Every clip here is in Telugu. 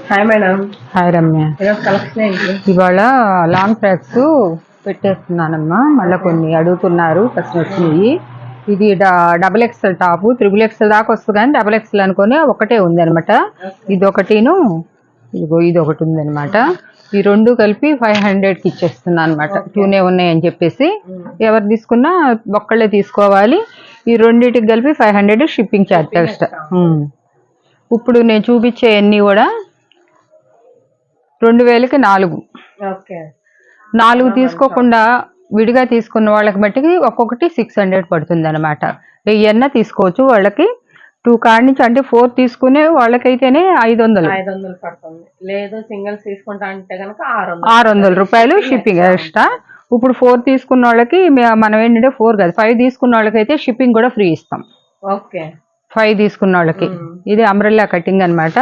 Hi madam. Hi Ramya. Collection ఏంటి? ఇవాళ లాంగ్ ఫ్రాక్స్ పెట్టేస్తున్నానమ్మా. మళ్ళీ కొన్ని అడుగుతున్నారు వచ్చినాయి. ఇది double XL top, triple XL దాకా వస్తుంది కానీ డబుల్ ఎక్స్ఎల్ అనుకుని ఒకటే ఉంది అనమాట. ఇది ఒకటిను ఇది ఒకటి ఉంది అనమాట. ఈ రెండు కలిపి 500కి ఇచ్చేస్తున్నాను అనమాట. టూనే ఉన్నాయని చెప్పేసి ఎవరు తీసుకున్నా ఒక్కళ్ళే తీసుకోవాలి. ఈ రెండింటికి కలిపి 500 షిప్పింగ్ ఛార్జ్ ఎక్స్ట్రా. ఇప్పుడు నేను చూపించే అన్నీ కూడా 2000కి 4 తీసుకోకుండా విడిగా తీసుకున్న వాళ్ళకి బట్టి ఒక్కొక్కటి 600 పడుతుంది అనమాట. ఎన్న తీసుకోవచ్చు వాళ్ళకి 2 కాడి నుంచి, అంటే 4 తీసుకునే వాళ్ళకైతేనే 500 పడుతుంది. లేదు సింగిల్స్ తీసుకుంటా అంటే కనుక 600 రూపాయలు షిప్పింగ్ ఎక్స్ట్రా. ఇప్పుడు 4 తీసుకున్న వాళ్ళకి మనం ఏంటంటే 4 కాదు 5 తీసుకున్న వాళ్ళకైతే షిప్పింగ్ కూడా ఫ్రీ ఇస్తాం. ఓకే, 5 తీసుకున్న వాళ్ళకి. ఇది అంబ్రెల్లా కటింగ్ అనమాట.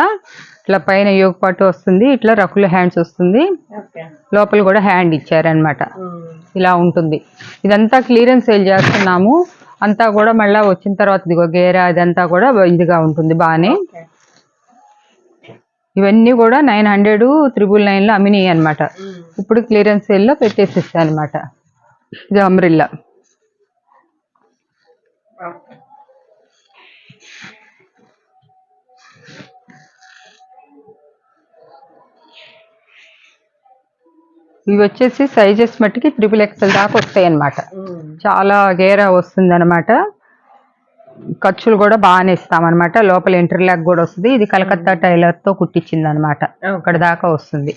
ఇట్లా పైన యోగ పట్టు వస్తుంది, ఇట్లా రఫుల్ హ్యాండ్స్ వస్తుంది, లోపల కూడా హ్యాండ్ ఇచ్చారనమాట. ఇలా ఉంటుంది. ఇదంతా క్లియరెన్స్ సేల్ చేస్తున్నాము. అంతా కూడా మళ్ళీ వచ్చిన తర్వాత ఇదిగో గేరా ఇదంతా కూడా ఇదిగా ఉంటుంది బాగానే. ఇవన్నీ కూడా 900 999లో అమ్మినాయి అనమాట. ఇప్పుడు క్లియరెన్స్ సేల్లో పెట్టేసిస్తాను అనమాట. ఇది అంబ్రెల్లా. ఇవి వచ్చేసి సైజెస్ మట్టికి 3XL దాకా వస్తాయి అనమాట. చాలా గేరా వస్తుంది అనమాట. ఖర్చులు కూడా బాగానే ఇస్తామన్నమాట. లోపల ఇంటర్లాక్ కూడా వస్తుంది. ఇది కలకత్తా టైలర్తో కుట్టించింది అనమాట. అక్కడ దాకా వస్తుంది.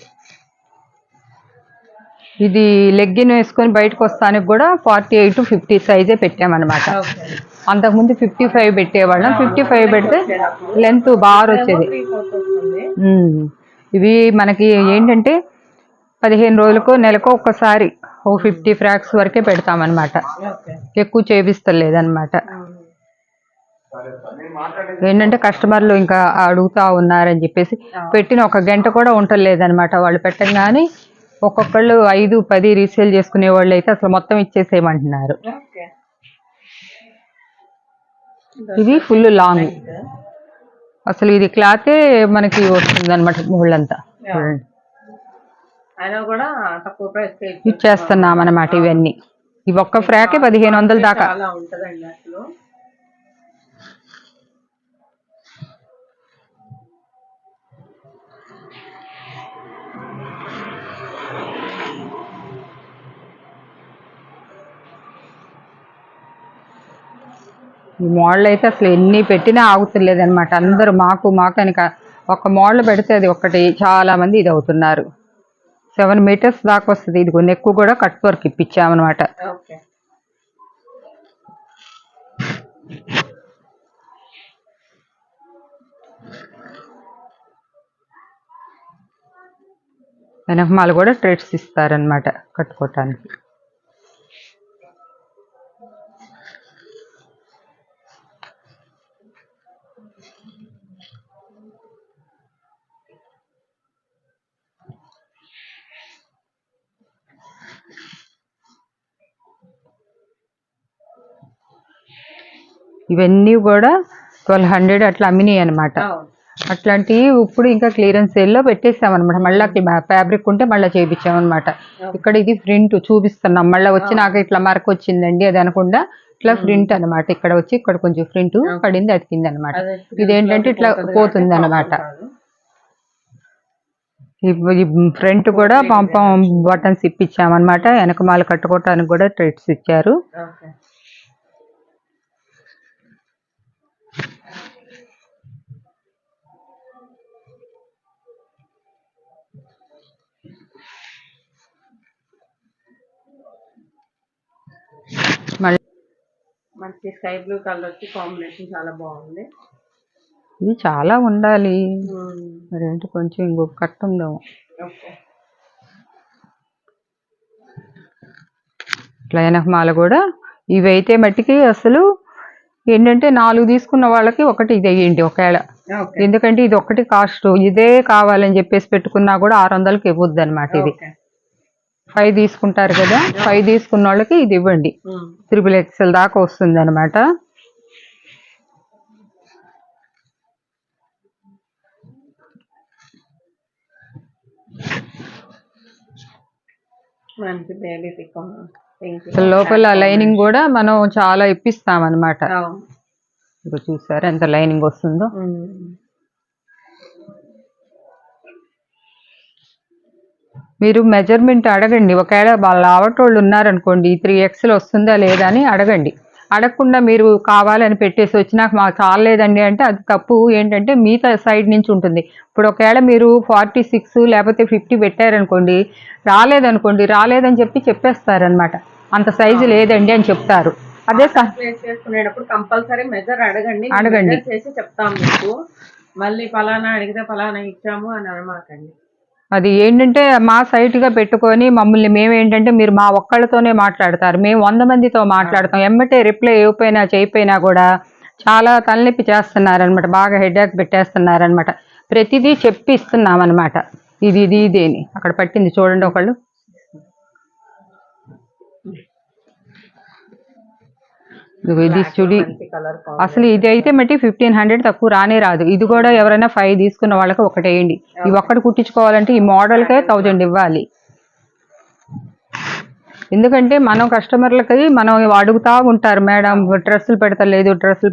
ఇది లెగ్గిన్ వేసుకొని బయటకు వస్తానికి కూడా 48 50 సైజే పెట్టామన్నమాట. అంతకుముందు 55 పెట్టేవాళ్ళం. 55 పెడితే లెంత్ బాగా వచ్చేది. ఇవి మనకి ఏంటంటే 15 రోజులకో నెలకో ఒక్కసారి 50 ఫ్రాక్స్ వరకే పెడతామన్నమాట. ఎక్కువ చేపిస్తలేదన్నమాట. ఏంటంటే కస్టమర్లు ఇంకా అడుగుతా ఉన్నారని చెప్పేసి పెట్టిన 1 గంట కూడా ఉండలేదన్నమాట. వాళ్ళు పెట్టగానే ఒక్కొక్కళ్ళు 5 10 రీసేల్ చేసుకునే వాళ్ళు అయితే అసలు మొత్తం ఇచ్చేసేయమంటున్నారు. ఇది ఫుల్ లాంగ్. అసలు ఇది క్లాతే మనకి వస్తుంది అనమాట. ముళ్ళంతా చూడండి. ఇచ్చేస్తున్నాం అన్నమాట. ఇవన్నీ ఇవి ఒక్క ఫ్రాకే 1500 దాకా. ఈ మోడల్ అయితే అసలు ఎన్ని పెట్టినా ఆగుతలేదన్నమాట. అందరూ మాకు అని ఒక మోడల్ పెడితే అది ఒక్కటి చాలా మంది ఇది అవుతున్నారు. 7 మీటర్స్ దాకా వస్తుంది. ఇది నెక్ కూడా కట్ వర్క్ ఇప్పించామన్నమాట. వెనకమాల కూడా థ్రెడ్స్ ఇస్తారనమాట కట్టుకోవటానికి. ఇవన్నీ కూడా 1200 అట్లా అమ్మినాయి అనమాట. అట్లాంటివి ఇప్పుడు ఇంకా క్లియరెన్స్ సేల్లో పెట్టేసామన్నమాట. మళ్ళీ ఫ్యాబ్రిక్ ఉంటే మళ్ళీ చేయించామన్నమాట. ఇక్కడ ఇది ప్రింట్ చూపిస్తున్నాం. మళ్ళీ వచ్చి నాకు ఇట్లా మార్క్ వచ్చిందండి అది అనకుండా ఇట్లా ప్రింట్ అనమాట. ఇక్కడ వచ్చి ఇక్కడ కొంచెం ప్రింట్ పడింది అతికింది అనమాట. ఇదేంటంటే ఇట్లా పోతుంది అనమాట. ఈ ఫ్రంట్ కూడా పంపం బటన్స్ ఇప్పించామన్నమాట. వెనకమాల కట్టుకోవటానికి కూడా థ్రెడ్స్ ఇచ్చారు. మంచి స్కై బ్లూ కలర్ వచ్చి కాంబినేషన్ చాలా బాగుంది. ఇది చాలా ఉండాలి. మరేంటి కొంచెం ఇంకొక కట్ ఉందాము. ఇట్లా వెనకమాల కూడా ఇవైతే మట్టికి అసలు ఏంటంటే 4 తీసుకున్న వాళ్ళకి ఒకటి ఇది వేయండి ఒకవేళ. ఎందుకంటే ఇది ఒకటి కాస్ట్. ఇదే కావాలని చెప్పేసి పెట్టుకున్నా కూడా 600కి ఇవ్వద్దు అనమాట. ఇది 5 తీసుకుంటారు కదా, 5 తీసుకున్న వాళ్ళకి ఇది ఇవ్వండి. 3XL దాకా వస్తుంది అనమాట. మంచి బేబీ పిక్ పింక్ అసలు లోపల లైనింగ్ కూడా మనం చాలా ఇప్పిస్తాం అనమాట. ఇప్పుడు చూసారా ఎంత లైనింగ్ వస్తుందో. మీరు మెజర్మెంట్ అడగండి. ఒకవేళ వాళ్ళ ఆవటోళ్ళు ఉన్నారనుకోండి 3XL వస్తుందా లేదా అని అడగండి. అడగకుండా మీరు కావాలని పెట్టేసి వచ్చినాక మాకు చాలేదండి అంటే అది తప్పు. ఏంటంటే మీ సైడ్ నుంచి ఉంటుంది. ఇప్పుడు ఒకవేళ మీరు 46 లేకపోతే 50 పెట్టారనుకోండి, రాలేదని చెప్పేస్తారనమాట. అంత సైజు లేదండి అని చెప్తారు. అదే ప్లేస్ చేసుకునేటప్పుడు కంపల్సరీ మెజర్ అడగండి చేసి చెప్తాం మీకు. మళ్ళీ ఫలానా అడిగితే ఫలానా ఇచ్చాము అని అనమాకండి. అది ఏంటంటే మా సైట్గా పెట్టుకొని మమ్మల్ని మేమేంటంటే మీరు మా ఒక్కళ్ళతోనే మాట్లాడతారు, మేము 100 మందితో మాట్లాడతాం. ఎమ్మటే రిప్లై చేయకపోయినా కూడా చాలా తలనొప్పి చేస్తున్నారనమాట. బాగా హెడేక్ పెట్టేస్తున్నారనమాట. ప్రతిదీ చెప్పి ఇస్తున్నాం అనమాట. ఇది అని అక్కడ పట్టింది చూడండి ఒకళ్ళు. ఇది చుడి అసలు ఇది అయితే మట్టి 1500 తక్కువ రాదు. ఇది కూడా ఎవరైనా 5 తీసుకున్న వాళ్ళకి ఒకటి వేయండి. ఇవి ఒక్కటి కుట్టించుకోవాలంటే ఈ మోడల్కే 1000 ఇవ్వాలి. ఎందుకంటే మనం కస్టమర్లకి మనం అడుగుతా ఉంటారు, మేడం డ్రెస్సులు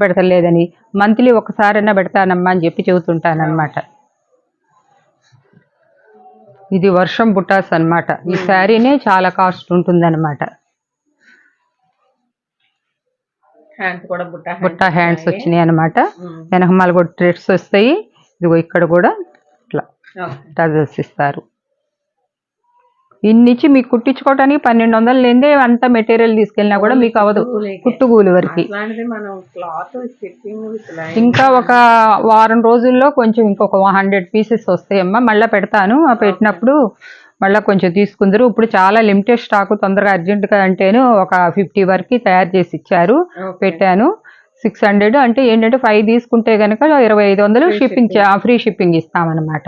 పెడతలేదని. మంత్లీ ఒకసారైనా పెడతానమ్మా అని చెప్పి చెబుతుంటానమాట. ఇది వర్షం బుట్టాస్ అనమాట. ఈ శారీనే చాలా కాస్ట్ ఉంటుందన్నమాట. బుట్టా హ్యాండ్స్ వచ్చినాయి అనమాట. వెనకమాల కూడా థ్రెడ్స్ వస్తాయి. ఇదిగో ఇక్కడ కూడా ఇట్లా టజల్స్ ఇస్తారు. ఇన్నిచ్చి మీకు కుట్టించుకోవడానికి 1200 లేదే అంత మెటీరియల్ తీసుకెళ్ళినా కూడా మీకు అవ్వదు కుట్టుగూలి వరకు. ఇంకా ఒక వారం రోజుల్లో కొంచెం ఇంకొక 100 పీసెస్ వస్తాయమ్మా. మళ్ళీ పెడతాను. పెట్టినప్పుడు మళ్ళీ కొంచెం తీసుకుందరు. ఇప్పుడు చాలా లిమిటెడ్ స్టాక్, తొందరగా అర్జెంటుగా అంటేను ఒక 50 వరకు తయారు చేసి ఇచ్చారు. పెట్టాను 600. అంటే ఏంటంటే 5 తీసుకుంటే కనుక 2500 షిప్పింగ్ ఫ్రీ షిప్పింగ్ ఇస్తామన్నమాట.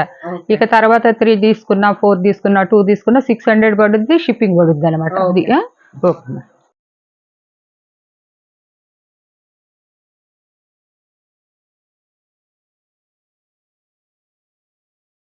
ఇక తర్వాత 3 తీసుకున్నా, 4 తీసుకున్నా, 2 తీసుకున్నా 600 పడుద్ది, షిప్పింగ్ పడుద్ది అనమాట. అది ఓకే.